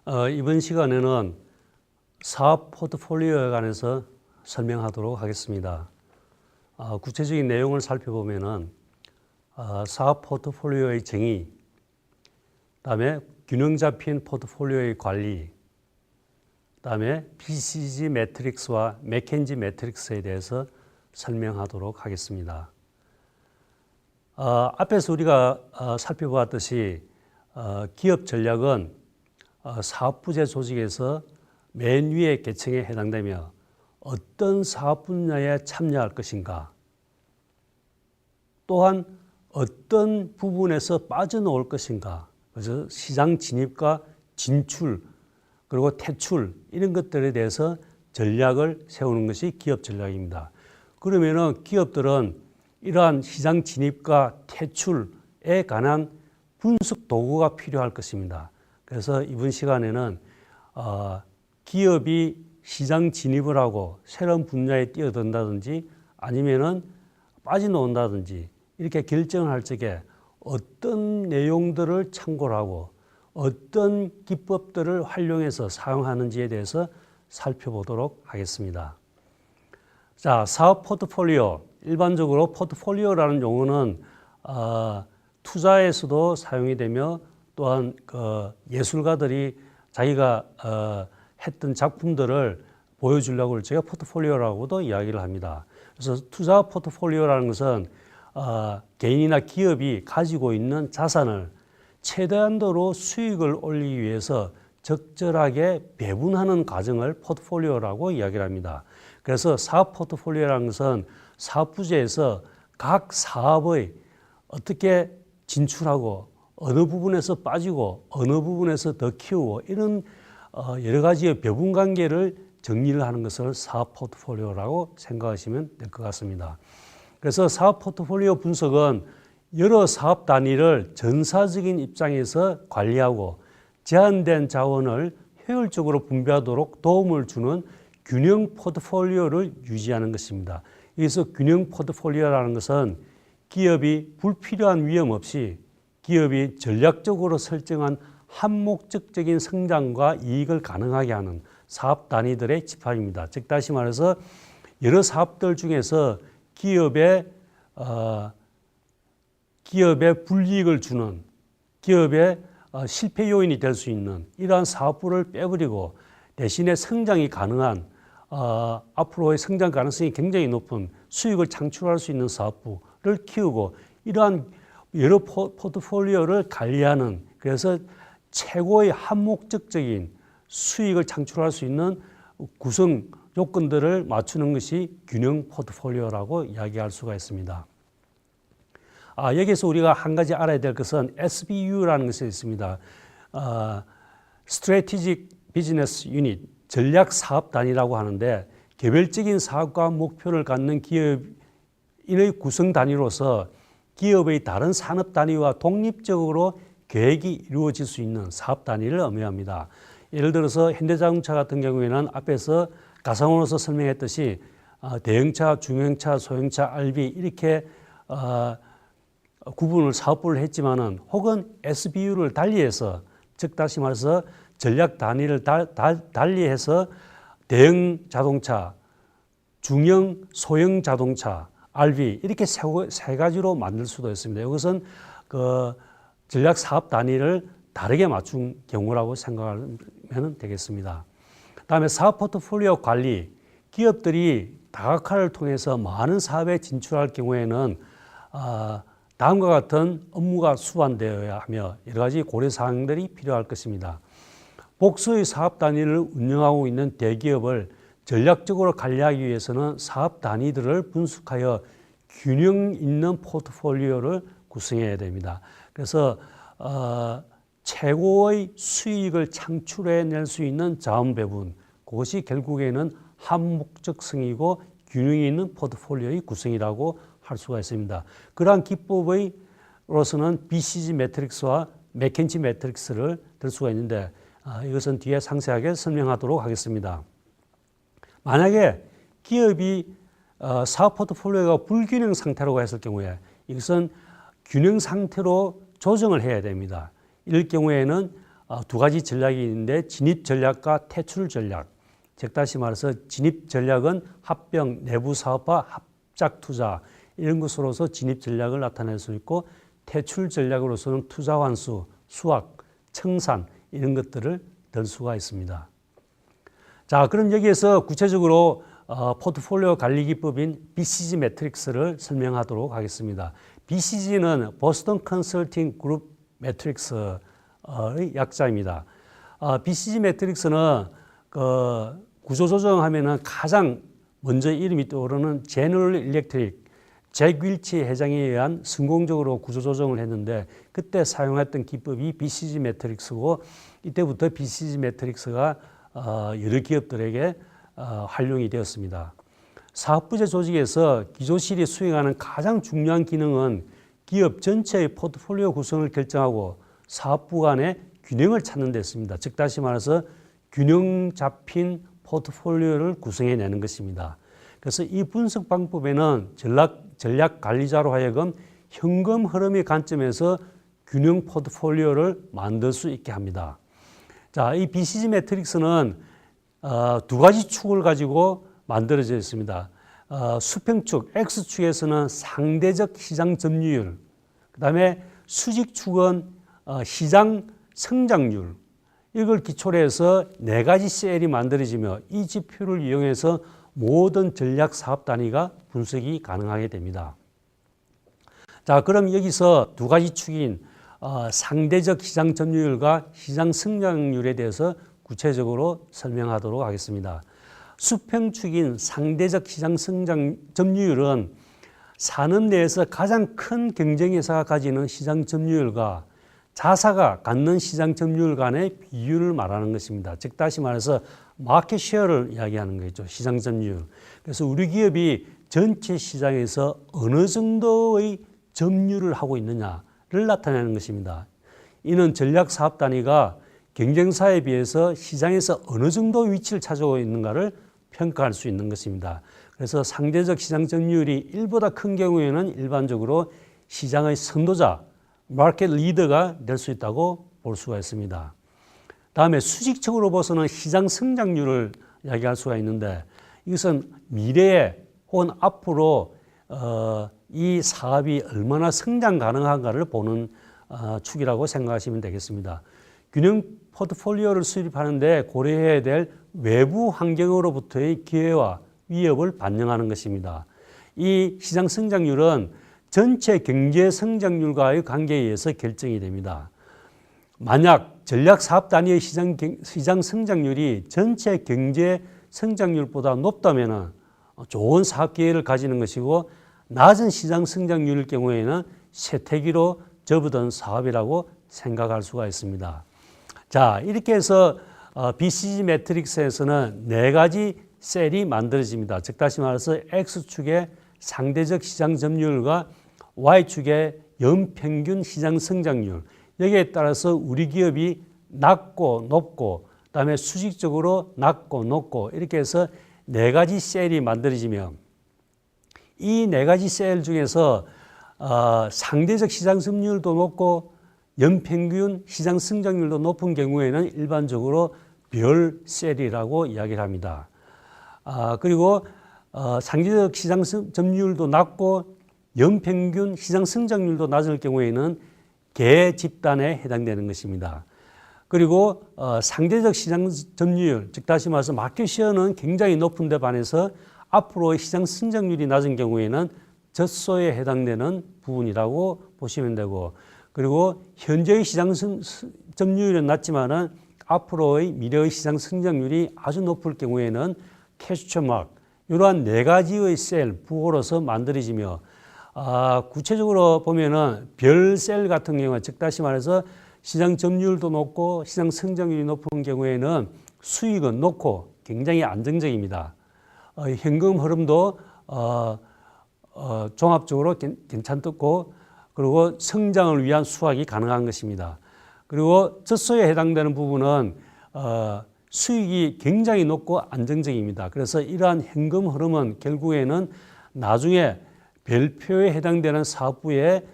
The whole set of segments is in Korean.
이번 시간에는 사업 포트폴리오에 관해서 설명하도록 하겠습니다. 구체적인 내용을 살펴보면은 사업 포트폴리오의 정의, 그다음에 균형 잡힌 포트폴리오의 관리, 그다음에 BCG 매트릭스와 맥켄지 매트릭스에 대해서 설명하도록 하겠습니다. 앞에서 우리가 살펴보았듯이 기업 전략은 사업 부재 조직에서 맨 위의 계층에 해당되며 어떤 사업 분야에 참여할 것인가, 또한 어떤 부분에서 빠져나올 것인가, 그래서 시장 진입과 진출 그리고 퇴출 이런 것들에 대해서 전략을 세우는 것이 기업 전략입니다. 그러면은 기업들은 이러한 시장 진입과 퇴출에 관한 분석 도구가 필요할 것입니다. 그래서 이번 시간에는 기업이 시장 진입을 하고 새로운 분야에 뛰어든다든지 아니면은 빠져나온다든지 이렇게 결정을 할 적에 어떤 내용들을 참고를 하고 어떤 기법들을 활용해서 사용하는지에 대해서 살펴보도록 하겠습니다. 자, 사업 포트폴리오. 일반적으로 포트폴리오라는 용어는 투자에서도 사용이 되며 또한 예술가들이 자기가 했던 작품들을 보여주려고 제가 포트폴리오라고도 이야기를 합니다. 그래서 투자 포트폴리오라는 것은 개인이나 기업이 가지고 있는 자산을 최대한도로 수익을 올리기 위해서 적절하게 배분하는 과정을 포트폴리오라고 이야기를 합니다. 그래서 사업 포트폴리오라는 것은 사업 부재에서 각 사업의 어떻게 진출하고 어느 부분에서 빠지고 어느 부분에서 더 키우고 이런 여러 가지의 배분 관계를 정리를 하는 것을 사업 포트폴리오라고 생각하시면 될 것 같습니다. 그래서 사업 포트폴리오 분석은 여러 사업 단위를 전사적인 입장에서 관리하고 제한된 자원을 효율적으로 분배하도록 도움을 주는 균형 포트폴리오를 유지하는 것입니다. 여기서 균형 포트폴리오라는 것은 기업이 불필요한 위험 없이 기업이 전략적으로 설정한 한목적적인 성장과 이익을 가능하게 하는 사업 단위들의 집합입니다. 즉 다시 말해서 여러 사업들 중에서 기업에 불이익을 주는 기업의 실패 요인이 될 수 있는 이러한 사업부를 빼버리고 대신에 성장이 가능한 앞으로의 성장 가능성이 굉장히 높은 수익을 창출할 수 있는 사업부를 키우고 이러한 여러 포트폴리오를 관리하는 그래서 최고의 한목적적인 수익을 창출할 수 있는 구성 요건들을 맞추는 것이 균형 포트폴리오라고 이야기할 수가 있습니다. 여기서 우리가 한 가지 알아야 될 것은 SBU라는 것이 있습니다. Strategic Business Unit, 전략 사업 단위라고 하는데 개별적인 사업과 목표를 갖는 기업인의 구성 단위로서 기업의 다른 산업 단위와 독립적으로 계획이 이루어질 수 있는 사업 단위를 의미합니다. 예를 들어서 현대자동차 같은 경우에는 앞에서 가상으로서 설명했듯이 대형차, 중형차, 소형차, RV 이렇게 구분을 사업부를 했지만은 혹은 SBU를 달리해서 즉 다시 말해서 전략 단위를 달리해서 대형 자동차, 중형, 소형 자동차, RV 이렇게 세 가지로 만들 수도 있습니다. 이것은 전략 사업 단위를 다르게 맞춘 경우라고 생각하면 되겠습니다. 다음에 사업 포트폴리오 관리, 기업들이 다각화를 통해서 많은 사업에 진출할 경우에는 다음과 같은 업무가 수반되어야 하며 여러 가지 고려사항들이 필요할 것입니다. 복수의 사업 단위를 운영하고 있는 대기업을 전략적으로 관리하기 위해서는 사업 단위들을 분석하여 균형 있는 포트폴리오를 구성해야 됩니다. 그래서 최고의 수익을 창출해낼 수 있는 자원 배분, 그것이 결국에는 한목적성이고 균형이 있는 포트폴리오의 구성이라고 할 수가 있습니다. 그러한 기법으로서는 BCG 매트릭스와 맥켄지 매트릭스를 들 수가 있는데 이것은 뒤에 상세하게 설명하도록 하겠습니다. 만약에 기업이 사업 포트폴리오가 불균형 상태라고 했을 경우에 이것은 균형 상태로 조정을 해야 됩니다. 이럴 경우에는 두 가지 전략이 있는데 진입 전략과 퇴출 전략. 즉 다시 말해서 진입 전략은 합병, 내부 사업화, 합작 투자 이런 것으로서 진입 전략을 나타낼 수 있고 퇴출 전략으로서는 투자 환수, 수확, 청산 이런 것들을 들 수가 있습니다. 자, 그럼 여기에서 구체적으로 포트폴리오 관리 기법인 BCG 매트릭스를 설명하도록 하겠습니다. BCG는 보스턴 컨설팅 그룹 매트릭스의 약자입니다. BCG 매트릭스는 구조조정하면은 가장 먼저 이름이 떠오르는 제너럴 일렉트릭 잭 윌치 회장에 의한 성공적으로 구조조정을 했는데 그때 사용했던 기법이 BCG 매트릭스고 이때부터 BCG 매트릭스가 여러 기업들에게 활용이 되었습니다. 사업부재 조직에서 기조실이 수행하는 가장 중요한 기능은 기업 전체의 포트폴리오 구성을 결정하고 사업부 간의 균형을 찾는 데 있습니다. 즉 다시 말해서 균형 잡힌 포트폴리오를 구성해내는 것입니다. 그래서 이 분석 방법에는 전략 관리자로 하여금 현금 흐름의 관점에서 균형 포트폴리오를 만들 수 있게 합니다. 자, 이 BCG 매트릭스는 두 가지 축을 가지고 만들어져 있습니다. 수평축 X축에서는 상대적 시장 점유율, 그 다음에 수직축은 시장 성장률, 이걸 기초로 해서 네 가지 셀이 만들어지며 이 지표를 이용해서 모든 전략 사업 단위가 분석이 가능하게 됩니다. 자, 그럼 여기서 두 가지 축인 상대적 시장 점유율과 시장 성장률에 대해서 구체적으로 설명하도록 하겠습니다. 수평축인 상대적 시장 성장 점유율은 산업 내에서 가장 큰 경쟁회사가 가지는 시장 점유율과 자사가 갖는 시장 점유율 간의 비율을 말하는 것입니다. 즉 다시 말해서 마켓 쉐어를 이야기하는 거죠. 시장 점유율. 그래서 우리 기업이 전체 시장에서 어느 정도의 점유율을 하고 있느냐를 나타내는 것입니다. 이는 전략 사업 단위가 경쟁사에 비해서 시장에서 어느 정도 위치를 차지하고 있는가를 평가할 수 있는 것입니다. 그래서 상대적 시장 점유율이 1보다 큰 경우에는 일반적으로 시장의 선도자, 마켓 리더가 될 수 있다고 볼 수가 있습니다. 다음에 수직적으로 봐서는 시장 성장률을 이야기할 수가 있는데 이것은 미래에 혹은 앞으로 이 사업이 얼마나 성장 가능한가를 보는 축이라고 생각하시면 되겠습니다. 균형 포트폴리오를 수립하는데 고려해야 될 외부 환경으로부터의 기회와 위협을 반영하는 것입니다. 이 시장 성장률은 전체 경제 성장률과의 관계에 의해서 결정이 됩니다. 만약 전략 사업 단위의 시장 성장률이 전체 경제 성장률보다 높다면 좋은 사업 기회를 가지는 것이고 낮은 시장 성장률일 경우에는 쇠퇴기로 접어든 사업이라고 생각할 수가 있습니다. 자, 이렇게 해서 BCG 매트릭스에서는 네 가지 셀이 만들어집니다. 즉 다시 말해서 X축의 상대적 시장 점유율과 Y축의 연평균 시장 성장률, 여기에 따라서 우리 기업이 낮고 높고 그다음에 수직적으로 낮고 높고 이렇게 해서 네 가지 셀이 만들어지며 이 네 가지 셀 중에서 상대적 시장 점유율도 높고 연평균 시장 성장률도 높은 경우에는 일반적으로 별 셀이라고 이야기를 합니다. 그리고 상대적 시장 점유율도 낮고 연평균 시장 성장률도 낮을 경우에는 개 집단에 해당되는 것입니다. 그리고 상대적 시장 점유율, 즉 다시 말해서 마켓 쉐어는 굉장히 높은 데 반해서 앞으로의 시장 성장률이 낮은 경우에는 젖소에 해당되는 부분이라고 보시면 되고, 그리고 현재의 시장 점유율은 낮지만은 앞으로의 미래의 시장 성장률이 아주 높을 경우에는 캐스처 마크, 이러한 네 가지의 셀, 부호로서 만들어지며 구체적으로 보면은 별 셀 같은 경우는 즉 다시 말해서 시장 점유율도 높고 시장 성장률이 높은 경우에는 수익은 높고 굉장히 안정적입니다. 현금 흐름도 종합적으로 괜찮고 그리고 성장을 위한 수확이 가능한 것입니다. 그리고 젖소에 해당되는 부분은 수익이 굉장히 높고 안정적입니다. 그래서 이러한 현금 흐름은 결국에는 나중에 별표에 해당되는 사업부에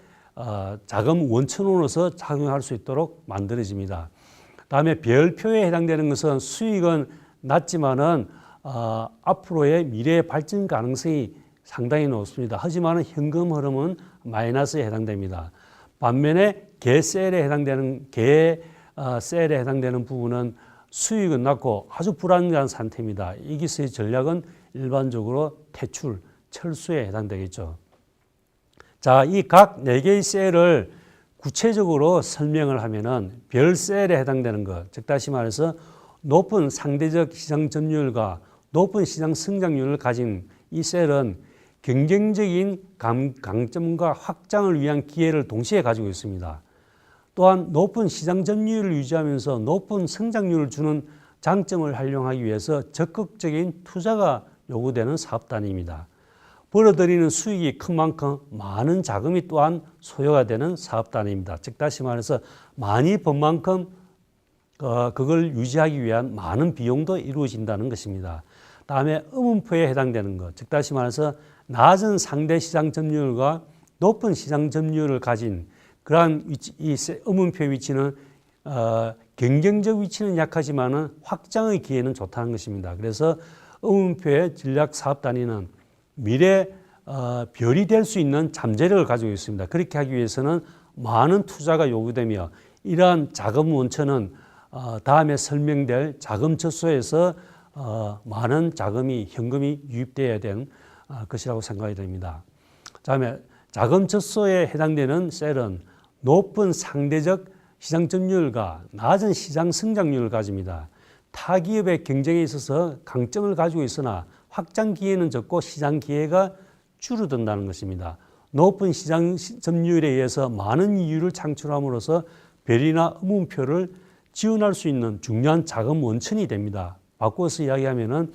자금 원천으로서 작용할 수 있도록 만들어집니다. 다음에 별표에 해당되는 것은 수익은 낮지만은 앞으로의 미래 발전 가능성이 상당히 높습니다. 하지만 현금 흐름은 마이너스에 해당됩니다. 반면에 개셀에 해당되는 셀에 해당되는 부분은 수익은 낮고 아주 불안정한 상태입니다. 여기서의 전략은 일반적으로 퇴출, 철수에 해당되겠죠. 자, 이 각 4개의 셀을 구체적으로 설명을 하면은 별셀에 해당되는 것, 즉 다시 말해서 높은 상대적 시장 점유율과 높은 시장 성장률을 가진 이 셀은 경쟁적인 강점과 확장을 위한 기회를 동시에 가지고 있습니다. 또한 높은 시장 점유율을 유지하면서 높은 성장률을 주는 장점을 활용하기 위해서 적극적인 투자가 요구되는 사업단위입니다. 벌어들이는 수익이 큰 만큼 많은 자금이 또한 소요가 되는 사업단위입니다. 즉 다시 말해서 많이 번 만큼 그걸 유지하기 위한 많은 비용도 이루어진다는 것입니다. 다음에 음음표에 해당되는 것, 즉 다시 말해서 낮은 상대 시장 점유율과 높은 시장 점유율을 가진 그러한 위치, 이 음음표 위치는 경쟁적 위치는 약하지만은 확장의 기회는 좋다는 것입니다. 그래서 음음표의 전략 사업 단위는 미래 별이 될 수 있는 잠재력을 가지고 있습니다. 그렇게 하기 위해서는 많은 투자가 요구되며 이러한 자금 원천은 다음에 설명될 자금 젖소에서 많은 자금이 현금이 유입되어야 되는 것이라고 생각이 됩니다. 다음에 자금 젖소에 해당되는 셀은 높은 상대적 시장 점유율과 낮은 시장 성장률을 가집니다. 타 기업의 경쟁에 있어서 강점을 가지고 있으나 확장 기회는 적고 시장 기회가 줄어든다는 것입니다. 높은 시장 점유율에 의해서 많은 이유를 창출함으로써 별이나 음음표를 지원할 수 있는 중요한 자금 원천이 됩니다. 바꿔서 이야기하면은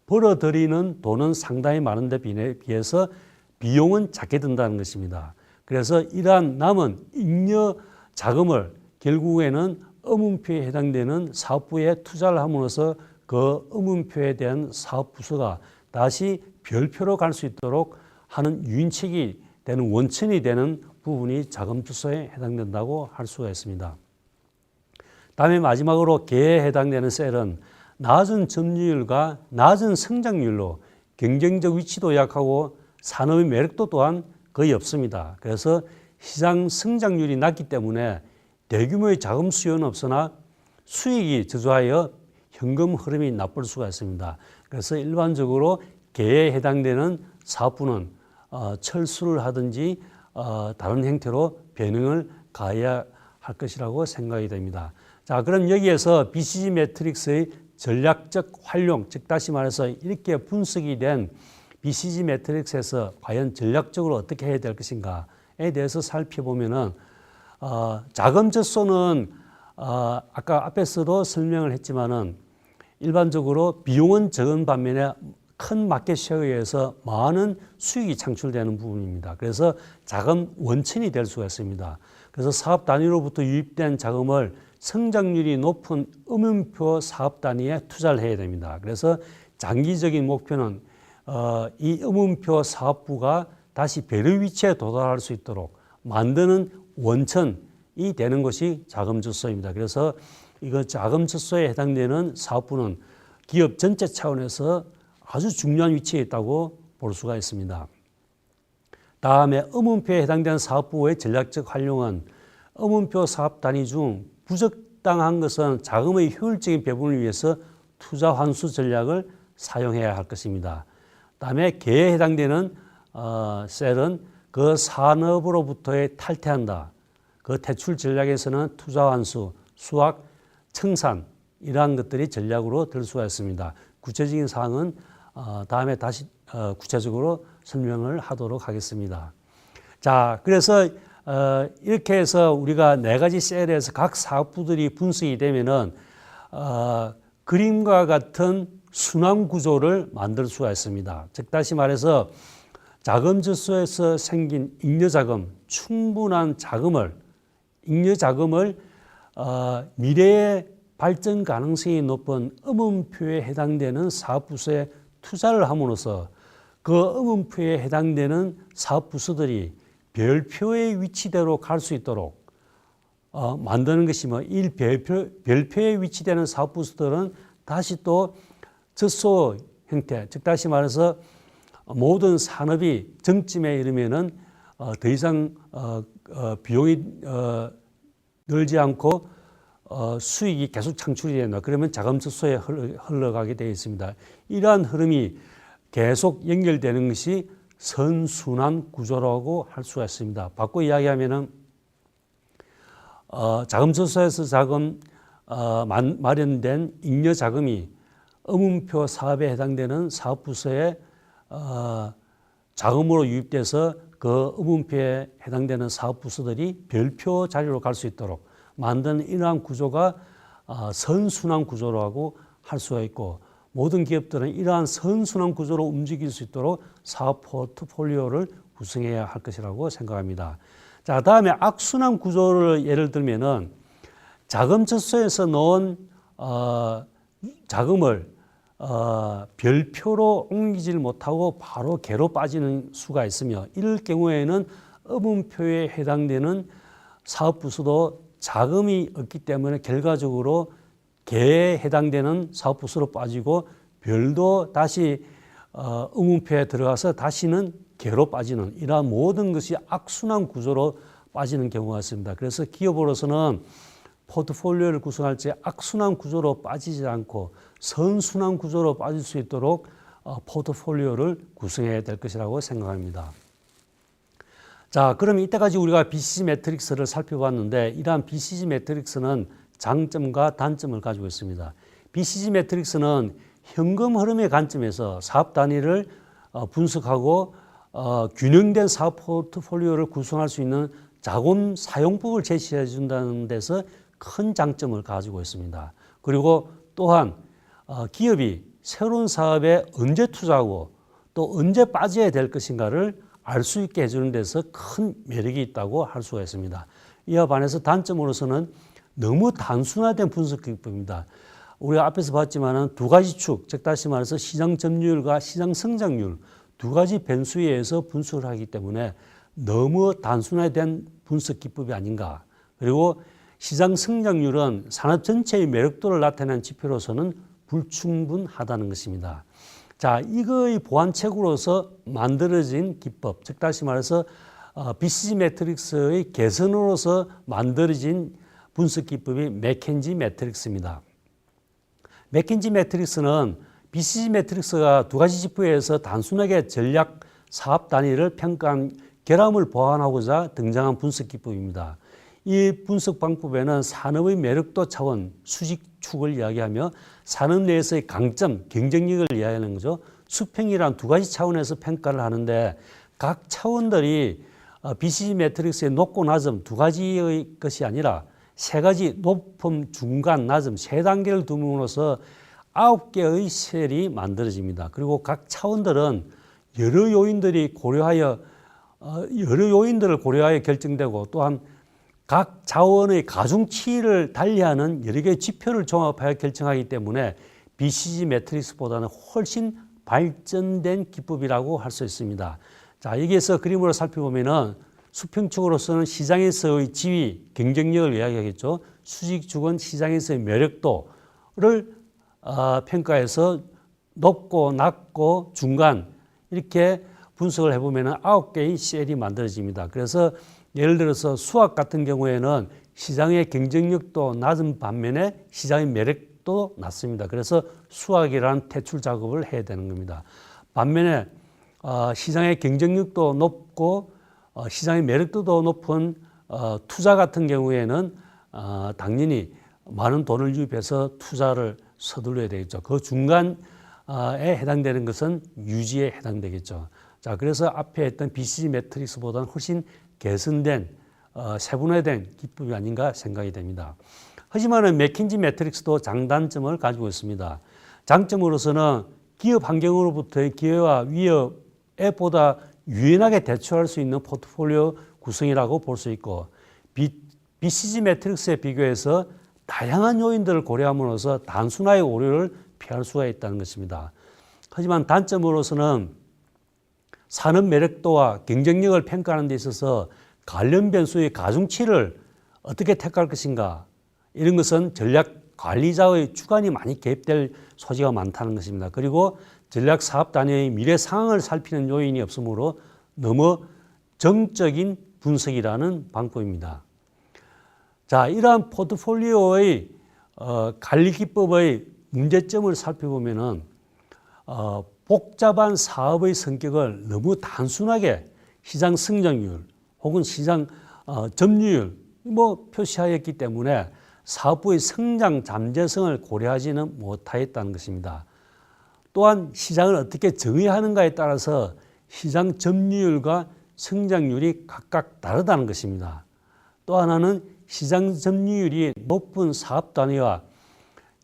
벌어들이는 돈은 상당히 많은데 비해서 비용은 작게 든다는 것입니다. 그래서 이러한 남은 잉여 자금을 결국에는 음음표에 해당되는 사업부에 투자를 함으로써 그 음음표에 대한 사업 부서가 다시 별표로 갈 수 있도록 하는 유인책이 되는 원천이 되는 부분이 자금 주소에 해당된다고 할 수가 있습니다. 다음에 마지막으로 개에 해당되는 셀은 낮은 점유율과 낮은 성장률로 경쟁적 위치도 약하고 산업의 매력도 또한 거의 없습니다. 그래서 시장 성장률이 낮기 때문에 대규모의 자금 수요는 없으나 수익이 저조하여 현금 흐름이 나쁠 수가 있습니다. 그래서 일반적으로 개에 해당되는 사업부는 철수를 하든지 다른 형태로 변형을 가해야 할 것이라고 생각이 됩니다. 자, 그럼 여기에서 BCG 매트릭스의 전략적 활용, 즉 다시 말해서 이렇게 분석이 된 BCG 매트릭스에서 과연 전략적으로 어떻게 해야 될 것인가에 대해서 살펴보면은 자금 젖소는 아까 앞에서도 설명을 했지만은 일반적으로 비용은 적은 반면에 큰 마켓 쉐어에 의해서 많은 수익이 창출되는 부분입니다. 그래서 자금 원천이 될 수가 있습니다. 그래서 사업 단위로부터 유입된 자금을 성장률이 높은 음음표 사업 단위에 투자를 해야 됩니다. 그래서 장기적인 목표는 이 음음표 사업부가 다시 배를 위치에 도달할 수 있도록 만드는 원천이 되는 것이 자금 젖소입니다. 그래서 이거 자금 젖소에 해당되는 사업부는 기업 전체 차원에서 아주 중요한 위치에 있다고 볼 수가 있습니다. 다음에 음음표에 해당되는 사업부의 전략적 활용은 음음표 사업 단위 중 부적당한 것은 자금의 효율적인 배분을 위해서 투자 환수 전략을 사용해야 할 것입니다. 다음에 개에 해당되는 셀은 그 산업으로부터의 탈퇴한다. 그 퇴출 전략에서는 투자 환수, 수확, 청산 이러한 것들이 전략으로 들 수가 있습니다. 구체적인 사항은 다음에 다시 구체적으로 설명을 하도록 하겠습니다. 자, 그래서 이렇게 해서 우리가 4가지 셀에서 각 사업부들이 분석이 되면은 그림과 같은 순환 구조를 만들 수가 있습니다. 즉 다시 말해서 자금 젖소에서 생긴 잉여 자금, 충분한 자금을 잉여 자금을 미래의 발전 가능성이 높은 음음표에 해당되는 사업 부서에 투자를 함으로써 그 음음표에 해당되는 사업 부서들이 별표의 위치대로 갈 수 있도록 만드는 것이 별표에 위치되는 사업 부서들은 다시 또 젖소 형태, 즉 다시 말해서 모든 산업이 정점에 이르면은 더 이상 비용이 늘지 않고 수익이 계속 창출이 된다. 그러면 자금젖소에 흘러가게 되어 있습니다. 이러한 흐름이 계속 연결되는 것이 선순환 구조라고 할 수가 있습니다. 바꿔 이야기하면은 자금젖소에서 마련된 잉여 자금이 의문표 사업에 해당되는 사업 부서에 자금으로 유입돼서 그 의문표에 해당되는 사업 부서들이 별표 자리로 갈 수 있도록 만드는 이러한 구조가 선순환 구조라고 할 수가 있고, 모든 기업들은 이러한 선순환 구조로 움직일 수 있도록 사업 포트폴리오를 구성해야 할 것이라고 생각합니다. 자, 다음에 악순환 구조를 예를 들면은 자금젖소에서 넣은 자금을 별표로 옮기질 못하고 바로 개로 빠지는 수가 있으며, 이럴 경우에는 의문표에 해당되는 사업 부서도 자금이 없기 때문에 결과적으로 개에 해당되는 사업 부서로 빠지고, 별도 다시 의문표에 들어가서 다시는 개로 빠지는, 이러한 모든 것이 악순환 구조로 빠지는 경우가 있습니다. 그래서 기업으로서는 포트폴리오를 구성할 때 악순환 구조로 빠지지 않고 선순환 구조로 빠질 수 있도록 포트폴리오를 구성해야 될 것이라고 생각합니다. 자, 그럼 이때까지 우리가 BCG 매트릭스를 살펴봤는데, 이러한 BCG 매트릭스는 장점과 단점을 가지고 있습니다. BCG 매트릭스는 현금 흐름의 관점에서 사업 단위를 분석하고 균형된 사업 포트폴리오를 구성할 수 있는 자금 사용법을 제시해 준다는 데서 큰 장점을 가지고 있습니다. 그리고 또한 기업이 새로운 사업에 언제 투자하고 또 언제 빠져야 될 것인가를 알 수 있게 해주는 데서 큰 매력이 있다고 할 수가 있습니다. 이와 반해서 단점으로서는 너무 단순화된 분석 기법입니다. 우리가 앞에서 봤지만은 두 가지 축, 즉 다시 말해서 시장 점유율과 시장 성장률 두 가지 변수에 의해서 분석을 하기 때문에 너무 단순화된 분석 기법이 아닌가. 그리고 시장 성장률은 산업 전체의 매력도를 나타내는 지표로서는 불충분하다는 것입니다. 자, 이거의 보완책으로서 만들어진 기법, 즉 다시 말해서 BCG 매트릭스의 개선으로서 만들어진 분석 기법이 맥켄지 매트릭스입니다. 맥켄지 매트릭스는 BCG 매트릭스가 두 가지 지표에서 단순하게 전략 사업 단위를 평가한 결함을 보완하고자 등장한 분석 기법입니다. 이 분석 방법에는 산업의 매력도 차원, 수직축을 이야기하며 산업 내에서의 강점, 경쟁력을 이야기하는 거죠. 수평이란 두 가지 차원에서 평가를 하는데, 각 차원들이 BCG 매트릭스의 높고 낮음 두 가지의 것이 아니라 세 가지 높음, 중간, 낮음 세 단계를 둠으로써 9개의 셀이 만들어집니다. 그리고 각 차원들은 여러 요인들을 고려하여 결정되고, 또한 각 자원의 가중치를 달리하는 여러 개의 지표를 종합하여 결정하기 때문에 BCG 매트릭스보다는 훨씬 발전된 기법이라고 할 수 있습니다. 자, 여기에서 그림으로 살펴보면은 수평축으로서는 시장에서의 지위, 경쟁력을 이야기하겠죠. 수직축은 시장에서의 매력도를 평가해서 높고 낮고 중간 이렇게 분석을 해보면은 9개의 셀이 만들어집니다. 그래서 예를 들어서 수학 같은 경우에는 시장의 경쟁력도 낮은 반면에 시장의 매력도 낮습니다. 그래서 수학이라는 퇴출 작업을 해야 되는 겁니다. 반면에 시장의 경쟁력도 높고 시장의 매력도도 높은 투자 같은 경우에는 당연히 많은 돈을 유입해서 투자를 서둘러야 되겠죠. 그 중간에 해당되는 것은 유지에 해당되겠죠. 자, 그래서 앞에 했던 BCG 매트릭스보다는 훨씬 개선된 세분화된 기법이 아닌가 생각이 됩니다. 하지만 맥킨지 매트릭스도 장단점을 가지고 있습니다. 장점으로서는 기업 환경으로부터의 기회와 위협에 보다 유연하게 대처할 수 있는 포트폴리오 구성이라고 볼 수 있고, BCG 매트릭스에 비교해서 다양한 요인들을 고려함으로써 단순화의 오류를 피할 수가 있다는 것입니다. 하지만 단점으로서는 산업 매력도와 경쟁력을 평가하는 데 있어서 관련 변수의 가중치를 어떻게 택할 것인가 이런 것은 전략 관리자의 주관이 많이 개입될 소지가 많다는 것입니다. 그리고 전략 사업 단위의 미래 상황을 살피는 요인이 없으므로 너무 정적인 분석이라는 방법입니다. 자, 이러한 포트폴리오의 관리 기법의 문제점을 살펴보면은 복잡한 사업의 성격을 너무 단순하게 시장 성장률 혹은 시장 점유율 표시하였기 때문에 사업부의 성장 잠재성을 고려하지는 못하였다는 것입니다. 또한 시장을 어떻게 정의하는가에 따라서 시장 점유율과 성장률이 각각 다르다는 것입니다. 또 하나는 시장 점유율이 높은 사업 단위와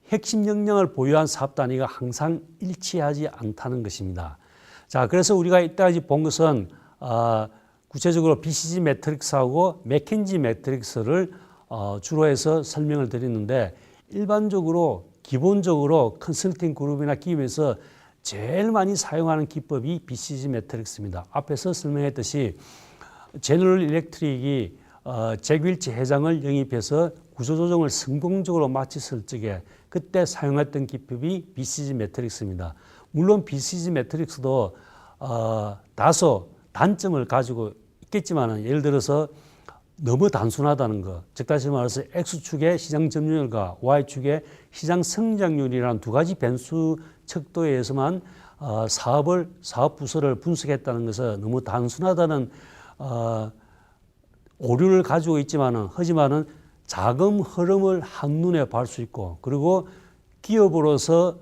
핵심 역량을 보유한 사업 단위가 항상 일치하지 않다는 것입니다. 자, 그래서 우리가 이때까지 본 것은 구체적으로 BCG 매트릭스하고 맥킨지 매트릭스를 주로 해서 설명을 드렸는데, 일반적으로 기본적으로 컨설팅 그룹이나 기업에서 제일 많이 사용하는 기법이 BCG 매트릭스입니다. 앞에서 설명했듯이 제너럴 일렉트릭이 잭 윌치 회장을 영입해서 구조조정을 성공적으로 마쳤을 적에 그때 사용했던 기법이 BCG 매트릭스입니다. 물론 BCG 매트릭스도 다소 단점을 가지고 있겠지만, 예를 들어서 너무 단순하다는 것, 즉 다시 말해서 X축의 시장 점유율과 Y축의 시장 성장률이라는 두 가지 변수 척도에 의해서만 사업 부서를 분석했다는 것은 너무 단순하다는 오류를 가지고 하지만은 자금 흐름을 한눈에 볼 수 있고, 그리고 기업으로서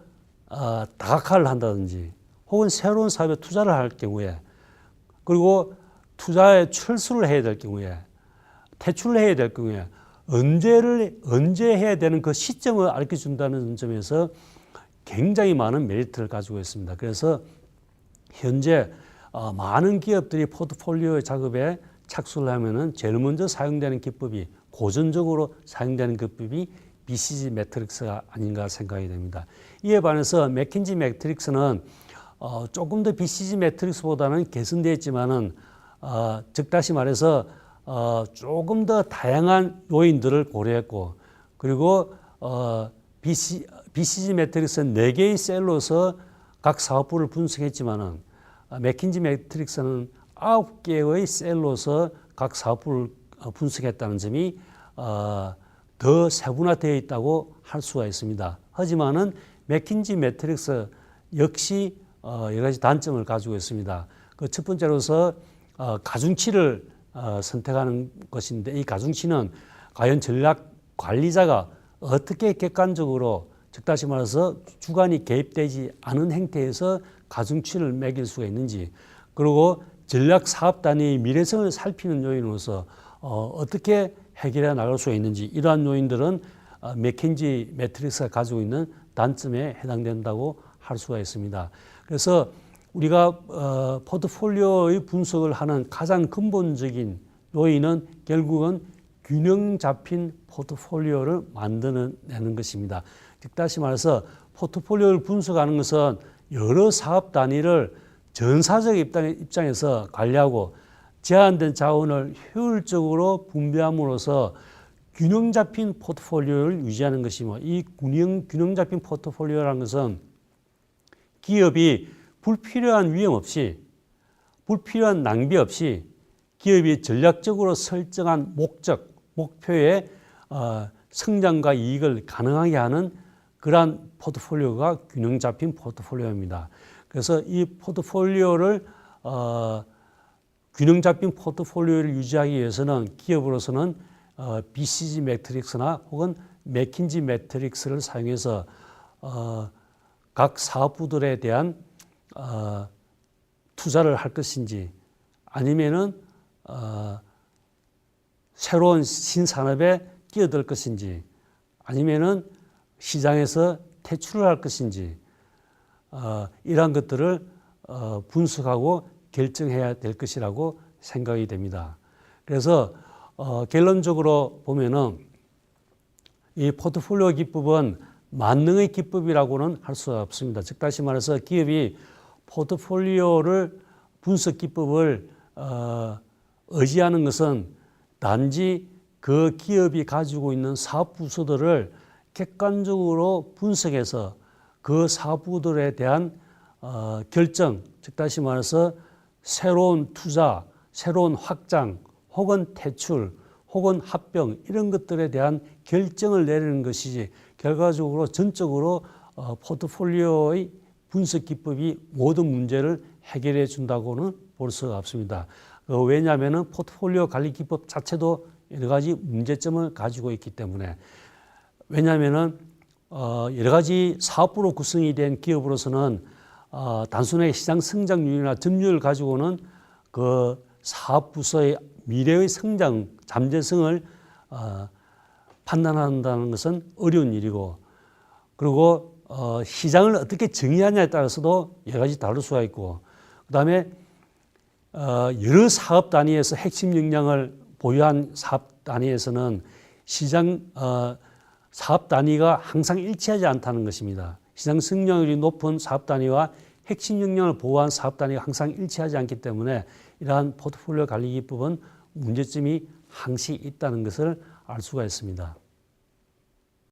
다각화를 한다든지 혹은 새로운 사업에 투자를 할 경우에, 그리고 투자에 철수를 해야 될 경우에, 퇴출을 해야 될 경우에 언제 해야 되는 그 시점을 알려준다는 점에서 굉장히 많은 메리트를 가지고 있습니다. 그래서 현재 많은 기업들이 포트폴리오 작업에 착수를 하면은 제일 먼저 사용되는 기법이, 고전적으로 사용되는 기법이 BCG 매트릭스가 아닌가 생각이 됩니다. 이에 반해서 맥킨지 매트릭스는 조금 더 BCG 매트릭스보다는 개선되어 있지만은 즉 다시 말해서 조금 더 다양한 요인들을 고려했고, 그리고 BCG 매트릭스는 4개의 셀로서 각 사업부를 분석했지만은 맥킨지 매트릭스는 9개의 셀로서 각 사업부를 분석했다는 점이 더 세분화되어 있다고 할 수가 있습니다. 하지만은 맥킨지 매트릭스 역시 여러 가지 단점을 가지고 있습니다. 그 첫 번째로서 가중치를 선택하는 것인데, 이 가중치는 과연 전략 관리자가 어떻게 객관적으로, 즉 다시 말해서 주관이 개입되지 않은 행태에서 가중치를 매길 수가 있는지, 그리고 전략 사업 단위의 미래성을 살피는 요인으로서 어떻게 해결해 나갈 수가 있는지, 이러한 요인들은 맥킨지 매트릭스가 가지고 있는 단점에 해당된다고 할 수가 있습니다. 그래서 우리가 포트폴리오의 분석을 하는 가장 근본적인 요인은 결국은 균형 잡힌 포트폴리오를 만들어내는 것입니다. 즉 다시 말해서 포트폴리오를 분석하는 것은 여러 사업 단위를 전사적 입장에서 관리하고 제한된 자원을 효율적으로 분배함으로써 균형 잡힌 포트폴리오를 유지하는 것이며, 이 균형 잡힌 포트폴리오라는 것은 기업이 불필요한 위험 없이, 불필요한 낭비 없이 기업이 전략적으로 설정한 목표의 성장과 이익을 가능하게 하는 그러한 포트폴리오가 균형 잡힌 포트폴리오입니다. 그래서 이 포트폴리오를 균형 잡힌 포트폴리오를 유지하기 위해서는 기업으로서는 BCG 매트릭스나 혹은 맥킨지 매트릭스를 사용해서 각 사업부들에 대한 투자를 할 것인지, 아니면은 새로운 신산업에 끼어들 것인지, 아니면은 시장에서 퇴출을 할 것인지, 이러한 것들을 분석하고 결정해야 될 것이라고 생각이 됩니다. 그래서 결론적으로 보면은 이 포트폴리오 기법은 만능의 기법이라고는 할 수 없습니다. 즉 다시 말해서 기업이 포트폴리오를 분석 기법을 의지하는 것은 단지 그 기업이 가지고 있는 사업 부서들을 객관적으로 분석해서 그 사업부들에 대한 결정, 즉 다시 말해서 새로운 투자, 새로운 확장, 혹은 퇴출, 혹은 합병 이런 것들에 대한 결정을 내리는 것이지 결과적으로 전적으로 포트폴리오의 분석 기법이 모든 문제를 해결해 준다고는 볼 수가 없습니다. 왜냐하면 포트폴리오 관리 기법 자체도 여러 가지 문제점을 가지고 있기 때문에 왜냐하면 여러 가지 사업부로 구성이 된 기업으로서는 단순하게 시장 성장률이나 점유율을 가지고는 그 사업 부서의 미래의 성장, 잠재성을 판단한다는 것은 어려운 일이고 그리고 시장을 어떻게 정의하냐에 따라서도 여러 가지 다를 수가 있고 그다음에 여러 사업 단위에서 핵심 역량을 보유한 사업 단위에서는 시장 사업 단위가 항상 일치하지 않다는 것입니다. 시장 성장률이 높은 사업 단위와 핵심 역량을 보유한 사업 단위가 항상 일치하지 않기 때문에 이러한 포트폴리오 관리 기법은 문제점이 항시 있다는 것을 알 수가 있습니다.